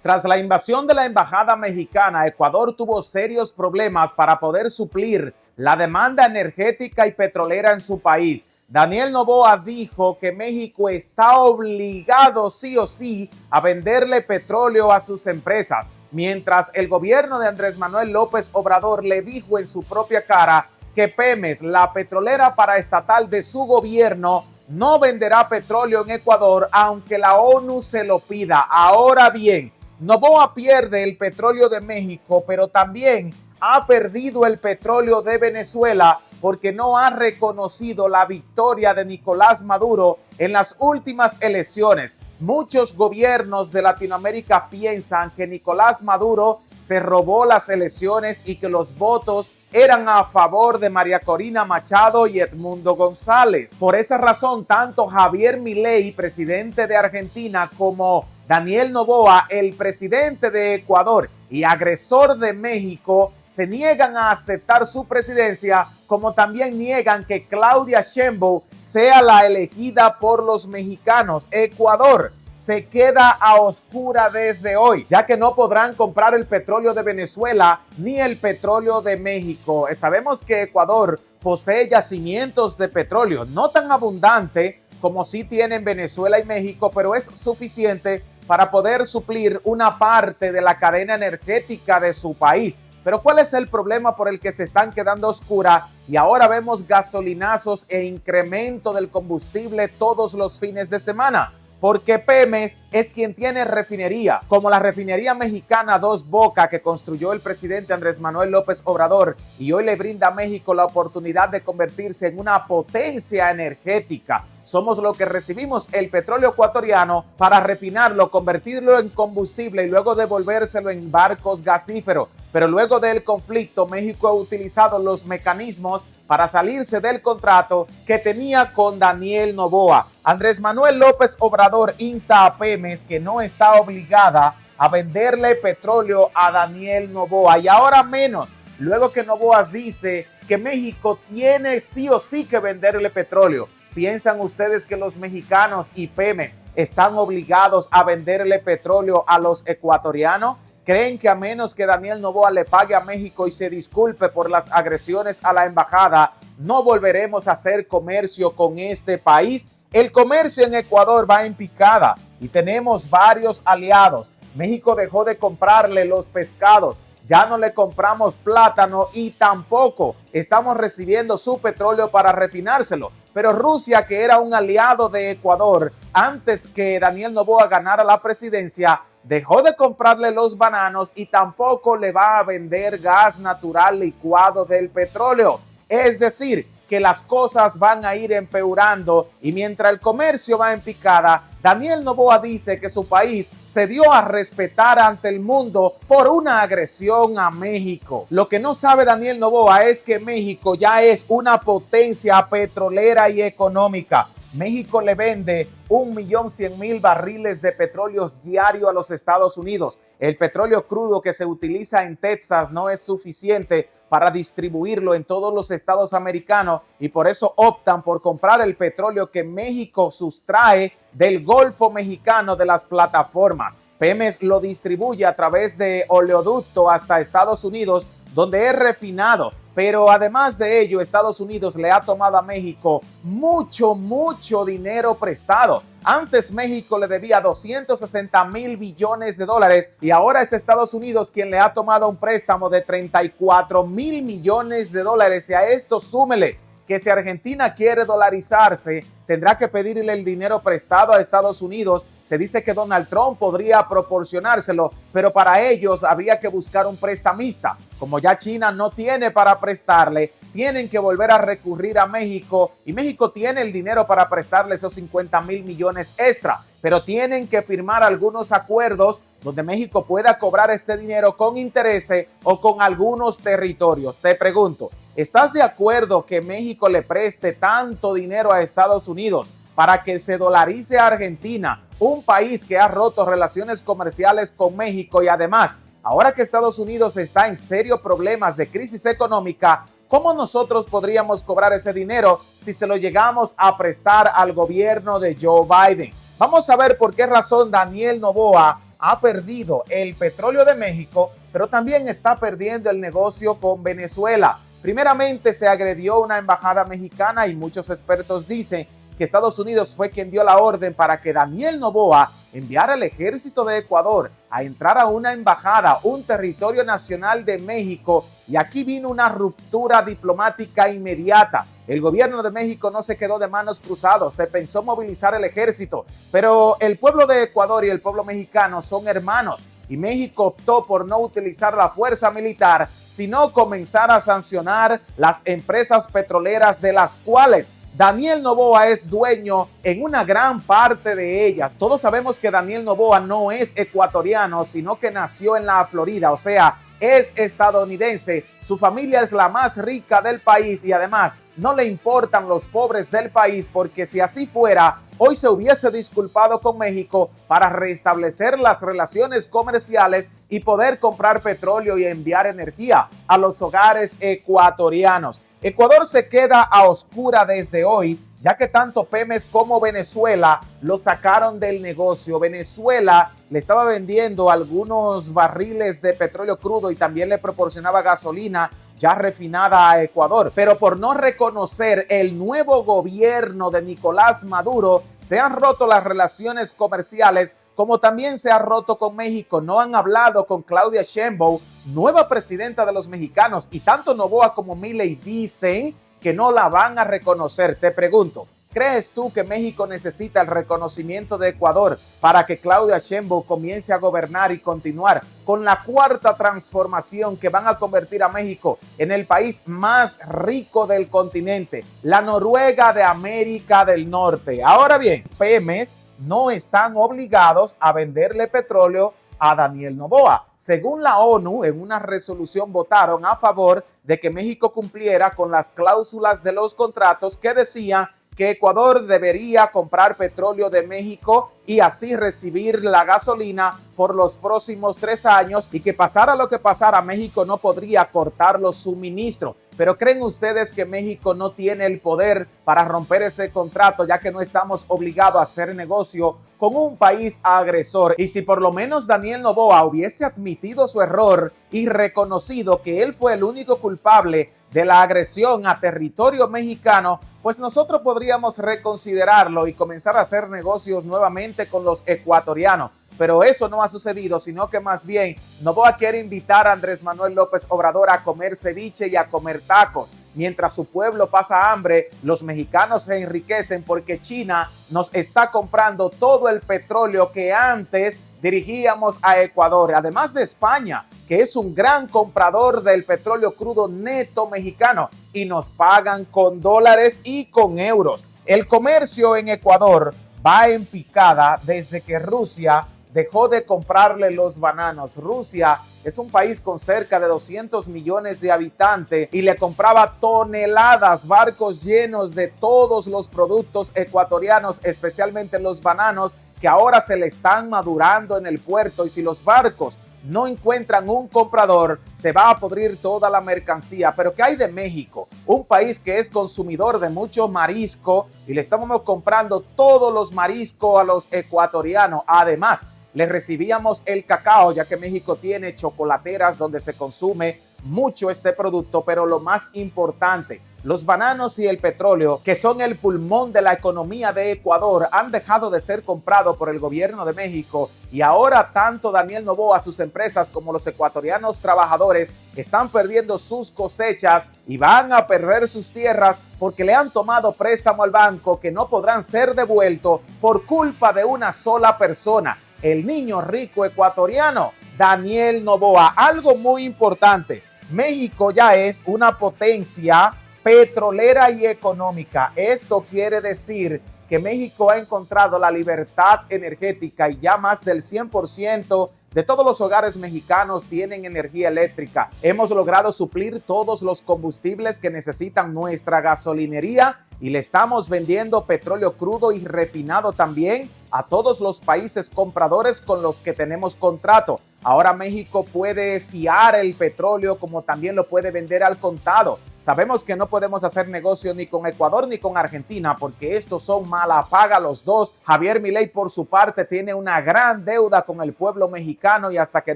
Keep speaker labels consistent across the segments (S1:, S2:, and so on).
S1: Tras la invasión de la embajada mexicana, Ecuador tuvo serios problemas para poder suplir la demanda energética y petrolera en su país. Daniel Noboa dijo que México está obligado sí o sí a venderle petróleo a sus empresas, mientras el gobierno de Andrés Manuel López Obrador le dijo en su propia cara que Pemex, la petrolera paraestatal de su gobierno, no venderá petróleo en Ecuador aunque la ONU se lo pida. Ahora bien, Noboa pierde el petróleo de México, pero también ha perdido el petróleo de Venezuela porque no ha reconocido la victoria de Nicolás Maduro en las últimas elecciones. Muchos gobiernos de Latinoamérica piensan que Nicolás Maduro se robó las elecciones y que los votos eran a favor de María Corina Machado y Edmundo González. Por esa razón, tanto Javier Milei, presidente de Argentina, como Daniel Noboa, el presidente de Ecuador y agresor de México, se niegan a aceptar su presidencia, como también niegan que Claudia Sheinbaum sea la elegida por los mexicanos. Ecuador se queda a oscura desde hoy, ya que no podrán comprar el petróleo de Venezuela ni el petróleo de México. Sabemos que Ecuador posee yacimientos de petróleo, no tan abundante como sí tienen Venezuela y México, pero es suficiente para poder suplir una parte de la cadena energética de su país. Pero ¿cuál es el problema por el que se están quedando oscura? Y ahora vemos gasolinazos e incremento del combustible todos los fines de semana. Porque Pemex es quien tiene refinería, como la refinería mexicana Dos Bocas que construyó el presidente Andrés Manuel López Obrador y hoy le brinda a México la oportunidad de convertirse en una potencia energética. Somos los que recibimos el petróleo ecuatoriano para refinarlo, convertirlo en combustible y luego devolvérselo en barcos gasíferos. Pero luego del conflicto, México ha utilizado los mecanismos para salirse del contrato que tenía con Daniel Noboa. Andrés Manuel López Obrador insta a Pemex que no está obligada a venderle petróleo a Daniel Noboa. Y ahora menos, luego que Noboa dice que México tiene sí o sí que venderle petróleo. ¿Piensan ustedes que los mexicanos y Pemex están obligados a venderle petróleo a los ecuatorianos? ¿Creen que a menos que Daniel Noboa le pague a México y se disculpe por las agresiones a la embajada, no volveremos a hacer comercio con este país? El comercio en Ecuador va en picada y tenemos varios aliados. México dejó de comprarle los pescados, ya no le compramos plátano y tampoco estamos recibiendo su petróleo para refinárselo. Pero Rusia, que era un aliado de Ecuador antes que Daniel Noboa ganara la presidencia, dejó de comprarle los bananos y tampoco le va a vender gas natural licuado del petróleo. Es decir, que las cosas van a ir empeorando y mientras el comercio va en picada, Daniel Noboa dice que su país se dio a respetar ante el mundo por una agresión a México. Lo que no sabe Daniel Noboa es que México ya es una potencia petrolera y económica. México le vende 1.100.000 barriles de petróleo diario a los Estados Unidos. El petróleo crudo que se utiliza en Texas no es suficiente para distribuirlo en todos los estados americanos y por eso optan por comprar el petróleo que México sustrae del Golfo Mexicano de las plataformas. Pemex lo distribuye a través de oleoducto hasta Estados Unidos, donde es refinado. Pero además de ello, Estados Unidos le ha tomado a México mucho dinero prestado. Antes México le debía 260.000 billones de dólares y ahora es Estados Unidos quien le ha tomado un préstamo de 34.000 millones de dólares. Y a esto súmele que si Argentina quiere dolarizarse, tendrá que pedirle el dinero prestado a Estados Unidos. Se dice que Donald Trump podría proporcionárselo, pero para ellos habría que buscar un prestamista. Como ya China no tiene para prestarle, tienen que volver a recurrir a México y México tiene el dinero para prestarle esos 50.000 millones extra, pero tienen que firmar algunos acuerdos donde México pueda cobrar este dinero con intereses o con algunos territorios. Te pregunto, ¿estás de acuerdo que México le preste tanto dinero a Estados Unidos para que se dolarice a Argentina, un país que ha roto relaciones comerciales con México y además, ahora que Estados Unidos está en serios problemas de crisis económica, ¿cómo nosotros podríamos cobrar ese dinero si se lo llegamos a prestar al gobierno de Joe Biden? Vamos a ver por qué razón Daniel Noboa ha perdido el petróleo de México, pero también está perdiendo el negocio con Venezuela. Primeramente se agredió una embajada mexicana y muchos expertos dicen que Estados Unidos fue quien dio la orden para que Daniel Noboa enviara al ejército de Ecuador a entrar a una embajada, un territorio nacional de México, y aquí vino una ruptura diplomática inmediata. El gobierno de México no se quedó de manos cruzadas, se pensó movilizar el ejército, pero el pueblo de Ecuador y el pueblo mexicano son hermanos y México optó por no utilizar la fuerza militar, sino comenzar a sancionar las empresas petroleras de las cuales Daniel Noboa es dueño en una gran parte de ellas. Todos sabemos que Daniel Noboa no es ecuatoriano, sino que nació en la Florida, o sea, es estadounidense. Su familia es la más rica del país y además no le importan los pobres del país, porque si así fuera, hoy se hubiese disculpado con México para restablecer las relaciones comerciales y poder comprar petróleo y enviar energía a los hogares ecuatorianos. Ecuador se queda a oscura desde hoy, ya que tanto Pemex como Venezuela lo sacaron del negocio. Venezuela le estaba vendiendo algunos barriles de petróleo crudo y también le proporcionaba gasolina ya refinada a Ecuador, pero por no reconocer el nuevo gobierno de Nicolás Maduro, se han roto las relaciones comerciales, como también se ha roto con México. No han hablado con Claudia Sheinbaum, nueva presidenta de los mexicanos, y tanto Noboa como Milei dicen que no la van a reconocer. Te pregunto, ¿crees tú que México necesita el reconocimiento de Ecuador para que Claudia Sheinbaum comience a gobernar y continuar con la cuarta transformación que van a convertir a México en el país más rico del continente, la Noruega de América del Norte? Ahora bien, Pemex no están obligados a venderle petróleo a Daniel Noboa. Según la ONU, en una resolución votaron a favor de que México cumpliera con las cláusulas de los contratos que decían que Ecuador debería comprar petróleo de México y así recibir la gasolina por los próximos 3 años, y que pasara lo que pasara, México no podría cortar los suministros. Pero ¿creen ustedes que México no tiene el poder para romper ese contrato, ya que no estamos obligados a hacer negocio con un país agresor? Y si por lo menos Daniel Noboa hubiese admitido su error y reconocido que él fue el único culpable de la agresión a territorio mexicano, pues nosotros podríamos reconsiderarlo y comenzar a hacer negocios nuevamente con los ecuatorianos. Pero eso no ha sucedido, sino que más bien Noboa quiere invitar a Andrés Manuel López Obrador a comer ceviche y a comer tacos. Mientras su pueblo pasa hambre, los mexicanos se enriquecen porque China nos está comprando todo el petróleo que antes dirigíamos a Ecuador, además de España, que es un gran comprador del petróleo crudo neto mexicano, y nos pagan con dólares y con euros. El comercio en Ecuador va en picada desde que Rusia dejó de comprarle los bananos. Rusia es un país con cerca de 200 millones de habitantes y le compraba toneladas, barcos llenos de todos los productos ecuatorianos, especialmente los bananos, que ahora se le están madurando en el puerto, y si los barcos no encuentran un comprador, se va a podrir toda la mercancía. Pero ¿qué hay de México? Un país que es consumidor de mucho marisco, y le estamos comprando todos los mariscos a los ecuatorianos. Además, le recibíamos el cacao, ya que México tiene chocolateras donde se consume mucho este producto, pero lo más importante, los bananos y el petróleo, que son el pulmón de la economía de Ecuador, han dejado de ser comprados por el gobierno de México, y ahora tanto Daniel Noboa, sus empresas, como los ecuatorianos trabajadores están perdiendo sus cosechas y van a perder sus tierras porque le han tomado préstamo al banco que no podrán ser devueltos por culpa de una sola persona, el niño rico ecuatoriano, Daniel Noboa. Algo muy importante, México ya es una potencia petrolera y económica. Esto quiere decir que México ha encontrado la libertad energética y ya más del 100% de todos los hogares mexicanos tienen energía eléctrica. Hemos logrado suplir todos los combustibles que necesitan nuestra gasolinería y le estamos vendiendo petróleo crudo y refinado también a todos los países compradores con los que tenemos contrato. Ahora México puede fiar el petróleo como también lo puede vender al contado. Sabemos que no podemos hacer negocio ni con Ecuador ni con Argentina porque estos son mala paga los dos. Javier Milei por su parte tiene una gran deuda con el pueblo mexicano y hasta que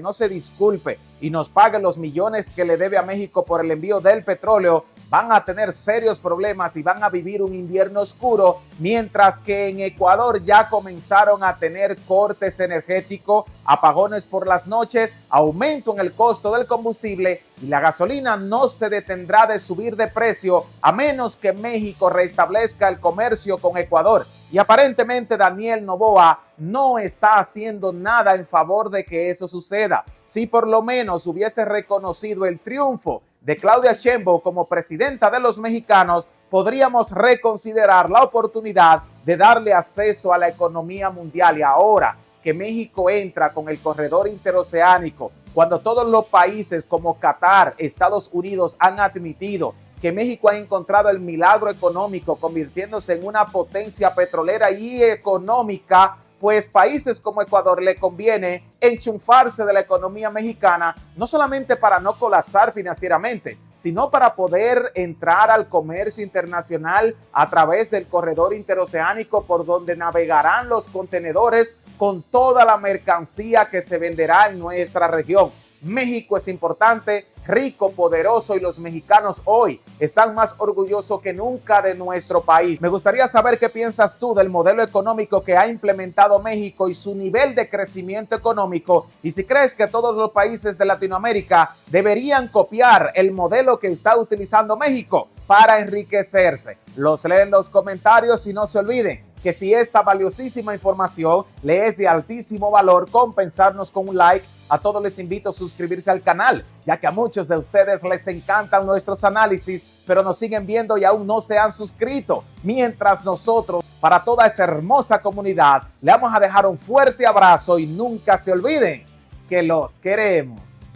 S1: no se disculpe y nos pague los millones que le debe a México por el envío del petróleo, van a tener serios problemas y van a vivir un invierno oscuro, mientras que en Ecuador ya comenzaron a tener cortes energéticos, apagones por las noches, aumento en el costo del combustible y la gasolina no se detendrá de subir de precio a menos que México restablezca el comercio con Ecuador. Y aparentemente Daniel Noboa no está haciendo nada en favor de que eso suceda. Si por lo menos hubiese reconocido el triunfo de Claudia Sheinbaum como presidenta de los mexicanos, podríamos reconsiderar la oportunidad de darle acceso a la economía mundial. Y ahora que México entra con el corredor interoceánico, cuando todos los países como Qatar, Estados Unidos han admitido que México ha encontrado el milagro económico, convirtiéndose en una potencia petrolera y económica, pues países como Ecuador le conviene enchufarse de la economía mexicana, no solamente para no colapsar financieramente, sino para poder entrar al comercio internacional a través del corredor interoceánico por donde navegarán los contenedores con toda la mercancía que se venderá en nuestra región. México es importante, rico, poderoso y los mexicanos hoy están más orgullosos que nunca de nuestro país. Me gustaría saber qué piensas tú del modelo económico que ha implementado México y su nivel de crecimiento económico y si crees que todos los países de Latinoamérica deberían copiar el modelo que está utilizando México para enriquecerse. Los leo en los comentarios y no se olviden que si esta valiosísima información le es de altísimo valor, compensarnos con un like. A todos les invito a suscribirse al canal, ya que a muchos de ustedes les encantan nuestros análisis, pero nos siguen viendo y aún no se han suscrito. Mientras nosotros, para toda esa hermosa comunidad, le vamos a dejar un fuerte abrazo y nunca se olviden que los queremos.